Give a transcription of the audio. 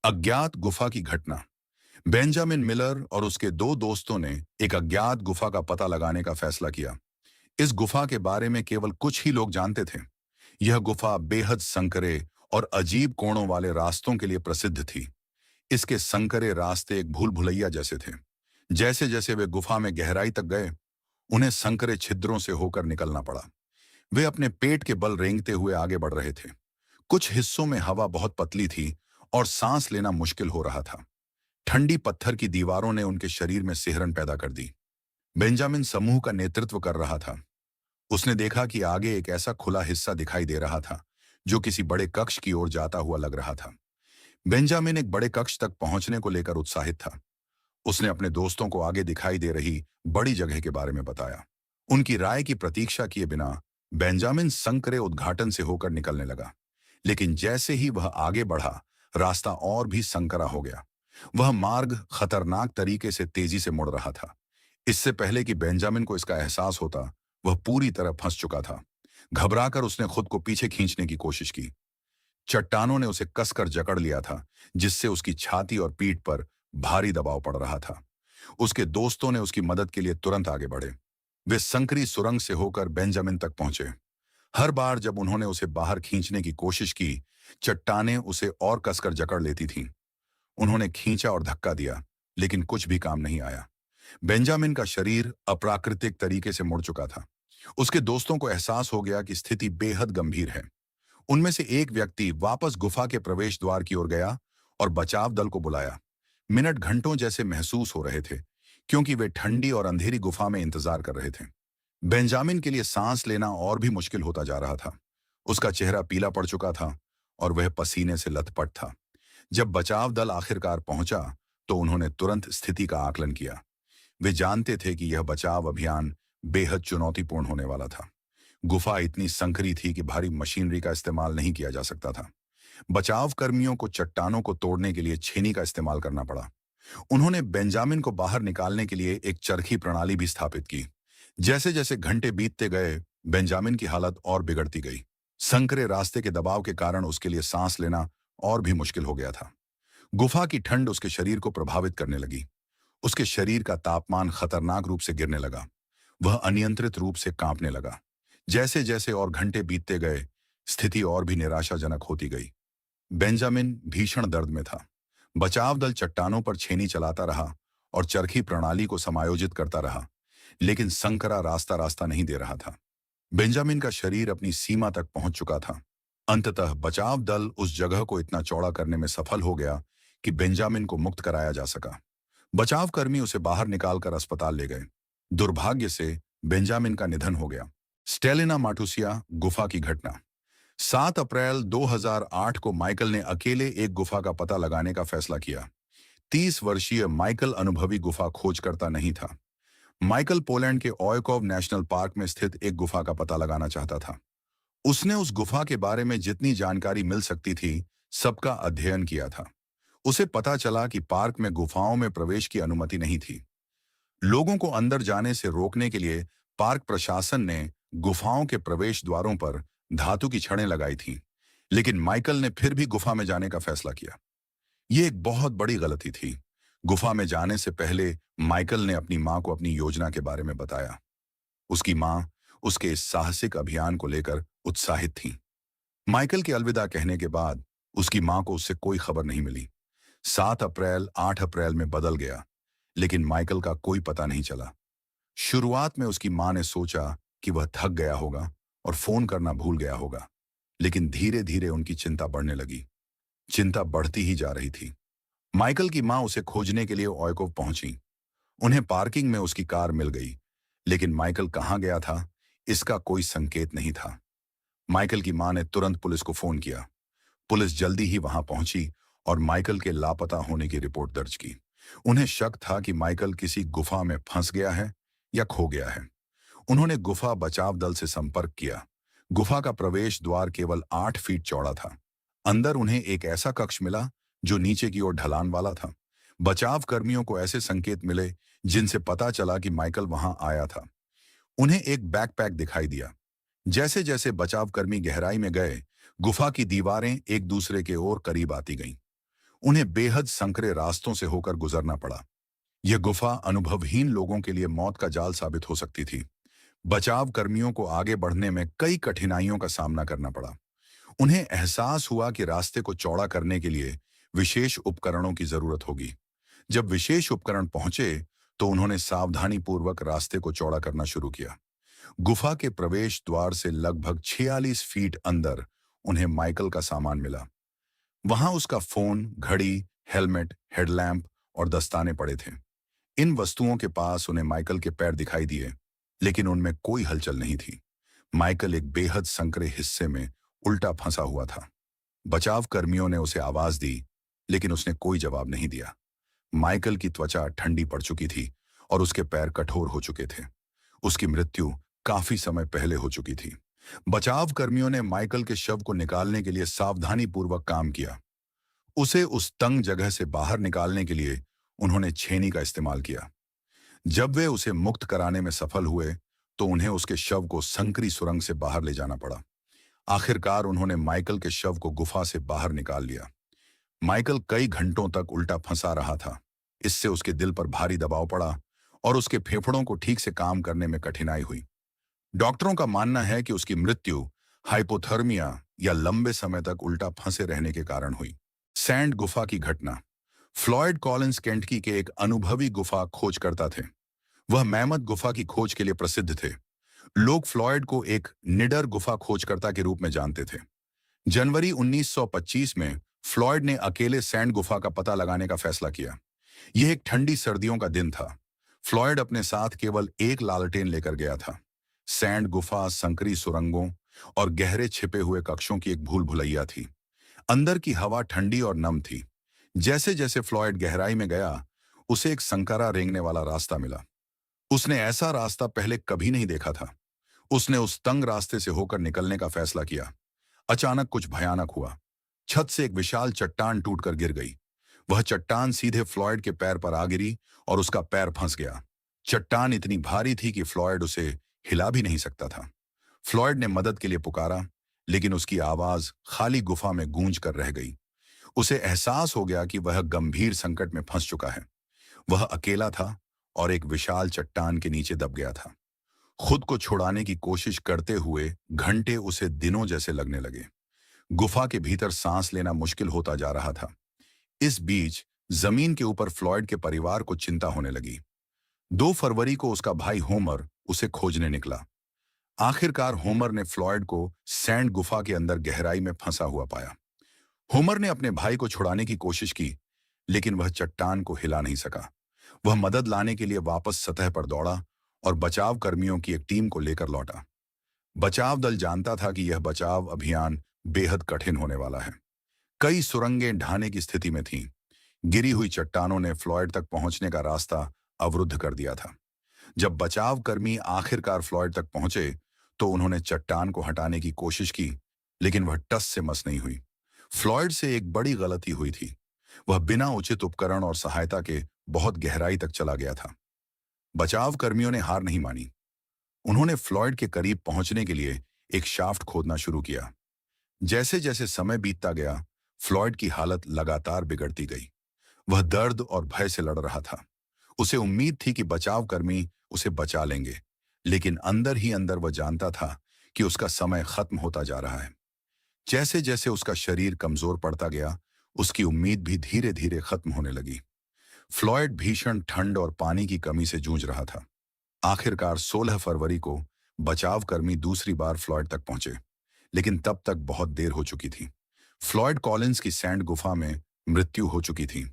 अज्ञात गुफा की घटना। बेंजामिन मिलर और उसके दो दोस्तों ने एक अज्ञात गुफा का पता लगाने का फैसला किया। इस गुफा के बारे में केवल कुछ ही लोग जानते थे। यह गुफा बेहद संकरे और अजीब कोणों वाले रास्तों के लिए प्रसिद्ध थी। इसके संकरे रास्ते एक भूल भुलैया जैसे थे। जैसे जैसे वे गुफा में गहराई तक गए, उन्हें संकरे छिद्रों से होकर निकलना पड़ा। वे अपने पेट के बल रेंगते हुए आगे बढ़ रहे थे। कुछ हिस्सों में हवा बहुत पतली थी और सांस लेना मुश्किल हो रहा था। ठंडी पत्थर की दीवारों ने उनके शरीर में सिहरन पैदा कर दी। बेंजामिन समूह का नेतृत्व कर रहा था। उसने देखा कि आगे एक ऐसा खुला हिस्सा दिखाई दे रहा था जो किसी बड़े कक्ष की ओर जाता हुआ लग रहा था। बेंजामिन एक बड़े कक्ष तक पहुंचने को लेकर उत्साहित था। उसने अपने दोस्तों को आगे दिखाई दे रही बड़ी जगह के बारे में बताया। उनकी राय की प्रतीक्षा किए बिना बेंजामिन संकरे उद्घाटन से होकर निकलने लगा। लेकिन जैसे ही वह आगे बढ़ा, रास्ता और भी संकरा हो गया। वह मार्ग खतरनाक तरीके से तेजी से मुड़ रहा था। इससे पहले कि बेंजामिन को इसका एहसास होता, वह पूरी तरह फंस चुका था। घबराकर उसने खुद को पीछे खींचने की कोशिश की। चट्टानों ने उसे कसकर जकड़ लिया था, जिससे उसकी छाती और पीठ पर भारी दबाव पड़ रहा था। उसके दोस्तों ने उसकी मदद के लिए तुरंत आगे बढ़े। वे संकरी सुरंग से होकर बेंजामिन तक पहुंचे। हर बार जब उन्होंने उसे बाहर खींचने की कोशिश की, चट्टानें उसे और कसकर जकड़ लेती थीं। उन्होंने खींचा और धक्का दिया, लेकिन कुछ भी काम नहीं आया। बेंजामिन का शरीर अप्राकृतिक तरीके से मुड़ चुका था। उसके दोस्तों को एहसास हो गया कि स्थिति बेहद गंभीर है। उनमें से एक व्यक्ति वापस गुफा के प्रवेश द्वार की ओर गया और बचाव दल को बुलाया। मिनट घंटों जैसे महसूस हो रहे थे, क्योंकि वे ठंडी और अंधेरी गुफा में इंतजार कर रहे थे। बेंजामिन के लिए सांस लेना और भी मुश्किल होता जा रहा था। उसका चेहरा पीला पड़ चुका था और वह पसीने से लथपथ था। जब बचाव दल आखिरकार पहुंचा, तो उन्होंने तुरंत स्थिति का आकलन किया। वे जानते थे कि यह बचाव अभियान बेहद चुनौतीपूर्ण होने वाला था। गुफा इतनी संकरी थी कि भारी मशीनरी का इस्तेमाल नहीं किया जा सकता था। बचाव कर्मियों को चट्टानों को तोड़ने के लिए छेनी का इस्तेमाल करना पड़ा। उन्होंने बेंजामिन को बाहर निकालने के लिए एक चरखी प्रणाली भी स्थापित की। जैसे जैसे घंटे बीतते गए, बेंजामिन की हालत और बिगड़ती गई। संकरे रास्ते के दबाव के कारण उसके लिए सांस लेना और भी मुश्किल हो गया था। गुफा की ठंड उसके शरीर को प्रभावित करने लगी। उसके शरीर का तापमान खतरनाक रूप से गिरने लगा। वह अनियंत्रित रूप से कांपने लगा। जैसे जैसे और घंटे बीतते गए, स्थिति और भी निराशाजनक होती गई। बेंजामिन भीषण दर्द में था। बचाव दल चट्टानों पर छेनी चलाता रहा और चरखी प्रणाली को समायोजित करता रहा, लेकिन संकरा रास्ता रास्ता नहीं दे रहा था। बेंजामिन का शरीर अपनी सीमा तक पहुंच चुका था। अंततः बचाव दल उस जगह को इतना चौड़ा करने में सफल हो गया कि बेंजामिन को मुक्त कराया जा सका। बचाव कर्मी उसे बाहर निकालकर अस्पताल ले गए। दुर्भाग्य से बेंजामिन का निधन हो गया। स्टेलिना माटुसिया गुफा की घटना। 7 अप्रैल 2008 को माइकल ने अकेले एक गुफा का पता लगाने का फैसला किया। 30 वर्षीय माइकल अनुभवी गुफा खोजकर्ता नहीं था। माइकल पोलैंड के ओयकोव नेशनल पार्क में स्थित एक गुफा का पता लगाना चाहता था। उसने उस गुफा के बारे में जितनी जानकारी मिल सकती थी, सबका अध्ययन किया था। उसे पता चला कि पार्क में गुफाओं में प्रवेश की अनुमति नहीं थी। लोगों को अंदर जाने से रोकने के लिए पार्क प्रशासन ने गुफाओं के प्रवेश द्वारों पर धातु की छड़ें लगाई थीं, लेकिन माइकल ने फिर भी गुफा में जाने का फैसला किया। यह एक बहुत बड़ी गलती थी। गुफा में जाने से पहले माइकल ने अपनी मां को अपनी योजना के बारे में बताया। उसकी मां उसके इस साहसिक अभियान को लेकर उत्साहित थी। माइकल के अलविदा कहने के बाद उसकी मां को उससे कोई खबर नहीं मिली। 7 अप्रैल 8 अप्रैल में बदल गया, लेकिन माइकल का कोई पता नहीं चला। शुरुआत में उसकी मां ने सोचा कि वह थक गया होगा और फोन करना भूल गया होगा, लेकिन धीरे धीरे उनकी चिंता बढ़ने लगी। चिंता बढ़ती ही जा रही थी। माइकल की मां उसे खोजने के लिए ओयकोव पहुंची। उन्हें पार्किंग में उसकी कार मिल गई, लेकिन माइकल कहाँ गया था, इसका कोई संकेत नहीं था। माइकल की मां ने तुरंत पुलिस को फोन किया। पुलिस जल्दी ही वहां पहुंची और माइकल के लापता होने की रिपोर्ट दर्ज की। उन्हें शक था कि माइकल किसी गुफा में फंस गया है या खो गया है। उन्होंने गुफा बचाव दल से संपर्क किया। गुफा का प्रवेश द्वार केवल 8 फीट चौड़ा था। अंदर उन्हें एक ऐसा कक्ष मिला जो नीचे की ओर ढलान वाला था। बचाव कर्मियों को ऐसे संकेत मिले जिनसे पता चला कि माइकल वहां आया था। उन्हें एक बैकपैक दिखाई दिया। जैसे जैसे बचाव कर्मी गहराई में गए, गुफा की दीवारें एक दूसरे के ओर करीब आती गईं। उन्हें बेहद संकरे रास्तों से होकर गुजरना पड़ा। यह गुफा अनुभवहीन लोगों के लिए मौत का जाल साबित हो सकती थी। बचाव कर्मियों को आगे बढ़ने में कई कठिनाइयों का सामना करना पड़ा। उन्हें एहसास हुआ कि रास्ते को चौड़ा करने के लिए विशेष उपकरणों की जरूरत होगी। जब विशेष उपकरण पहुंचे तो उन्होंने सावधानीपूर्वक रास्ते को चौड़ा करना शुरू किया। गुफा के प्रवेश द्वार से लगभग 46 फीट अंदर उन्हें माइकल का सामान मिला। वहां उसका फोन, घड़ी, हेलमेट, हेडलैम्प और दस्ताने पड़े थे। इन वस्तुओं के पास उन्हें माइकल के पैर दिखाई दिए, लेकिन उनमें कोई हलचल नहीं थी। माइकल एक बेहद संकरे हिस्से में उल्टा फंसा हुआ था। बचाव कर्मियों ने उसे आवाज दी, लेकिन उसने कोई जवाब नहीं दिया। माइकल की त्वचा ठंडी पड़ चुकी थी और उसके पैर कठोर हो चुके थे। उसकी मृत्यु काफी समय पहले हो चुकी थी। बचाव कर्मियों ने माइकल के शव को निकालने के लिए सावधानीपूर्वक काम किया। उसे उस तंग जगह से बाहर निकालने के लिए उन्होंने छेनी का इस्तेमाल किया। जब वे उसे मुक्त कराने में सफल हुए तो उन्हें उसके शव को संकरी सुरंग से बाहर ले जाना पड़ा। आखिरकार उन्होंने माइकल के शव को गुफा से बाहर निकाल लिया। माइकल कई घंटों तक उल्टा फंसा रहा था। इससे उसके दिल पर भारी दबाव पड़ा और उसके फेफड़ों को ठीक से काम करने में कठिनाई हुई। डॉक्टरों का मानना है कि उसकी मृत्यु हाइपोथर्मिया या लंबे समय तक उल्टा फंसे रहने के कारण हुई। सैंड गुफा की घटना। फ्लॉयड कॉलिंस केंटकी के एक अनुभवी गुफा खोजकर्ता थे। वह मैमथ गुफा की खोज के लिए प्रसिद्ध थे। लोग फ्लॉयड को एक निडर गुफा खोजकर्ता के रूप में जानते थे। जनवरी 1925 में फ्लॉयड ने अकेले सैंड गुफा का पता लगाने का फैसला किया। यह एक ठंडी सर्दियों का दिन था। फ्लॉयड अपने साथ केवल एक लालटेन लेकर गया था। सैंड गुफा संकरी सुरंगों और गहरे छिपे हुए कक्षों की एक भूल भुलैया थी। अंदर की हवा ठंडी और नम थी। जैसे जैसे फ्लॉयड गहराई में गया, उसे एक संकरा रेंगने वाला रास्ता मिला। उसने ऐसा रास्ता पहले कभी नहीं देखा था। उसने उस तंग रास्ते से होकर निकलने का फैसला किया। अचानक कुछ भयानक हुआ। छत से एक विशाल चट्टान टूटकर गिर गई। वह चट्टान सीधे फ्लॉयड के पैर पर आ गिरी और उसका पैर फंस गया। चट्टान इतनी भारी थी कि फ्लॉयड उसे हिला भी नहीं सकता था। फ्लॉयड ने मदद के लिए पुकारा, लेकिन उसकी आवाज खाली गुफा में गूंज कर रह गई। उसे एहसास हो गया कि वह गंभीर संकट में फंस चुका है। वह अकेला था और एक विशाल चट्टान के नीचे दब गया था। खुद को छुड़ाने की कोशिश करते हुए घंटे उसे दिनों जैसे लगने लगे। गुफा के भीतर सांस लेना मुश्किल होता जा रहा था। इस बीच जमीन के ऊपर फ्लॉयड के परिवार को चिंता होने लगी। 2 फरवरी को उसका भाई होमर उसे खोजने निकला। आखिरकार होमर ने फ्लॉयड को सैंड गुफा के अंदर गहराई में फंसा हुआ पाया। होमर ने अपने भाई को छुड़ाने की कोशिश की, लेकिन वह चट्टान को हिला नहीं सका। वह मदद लाने के लिए वापस सतह पर दौड़ा और बचाव कर्मियों की एक टीम को लेकर लौटा। बचाव दल जानता था कि यह बचाव अभियान बेहद कठिन होने वाला है। कई सुरंगें ढाने की स्थिति में थीं। गिरी हुई चट्टानों ने फ्लॉयड तक पहुंचने का रास्ता अवरुद्ध कर दिया था। जब बचाव कर्मी आखिरकार फ्लॉयड तक पहुंचे तो उन्होंने चट्टान को हटाने की कोशिश की, लेकिन वह टस से मस नहीं हुई। फ्लॉयड से एक बड़ी गलती हुई थी। वह बिना उचित उपकरण और सहायता के बहुत गहराई तक चला गया था। बचाव कर्मियों ने हार नहीं मानी। उन्होंने फ्लॉयड के करीब पहुंचने के लिए एक शाफ्ट खोदना शुरू किया। जैसे जैसे समय बीतता गया, फ्लॉयड की हालत लगातार बिगड़ती गई। वह दर्द और भय से लड़ रहा था। उसे उम्मीद थी कि बचाव कर्मी उसे बचा लेंगे, लेकिन अंदर ही अंदर वह जानता था कि उसका समय खत्म होता जा रहा है। जैसे जैसे उसका शरीर कमजोर पड़ता गया, उसकी उम्मीद भी धीरे धीरे खत्म होने लगी। फ्लॉयड भीषण ठंड और पानी की कमी से जूझ रहा था। आखिरकार 16 फरवरी को बचाव कर्मी दूसरी बार फ्लॉयड तक पहुंचे, लेकिन तब तक बहुत देर हो चुकी थी। फ्लॉयड कॉलिंस की सैंड गुफा में मृत्यु हो चुकी थी।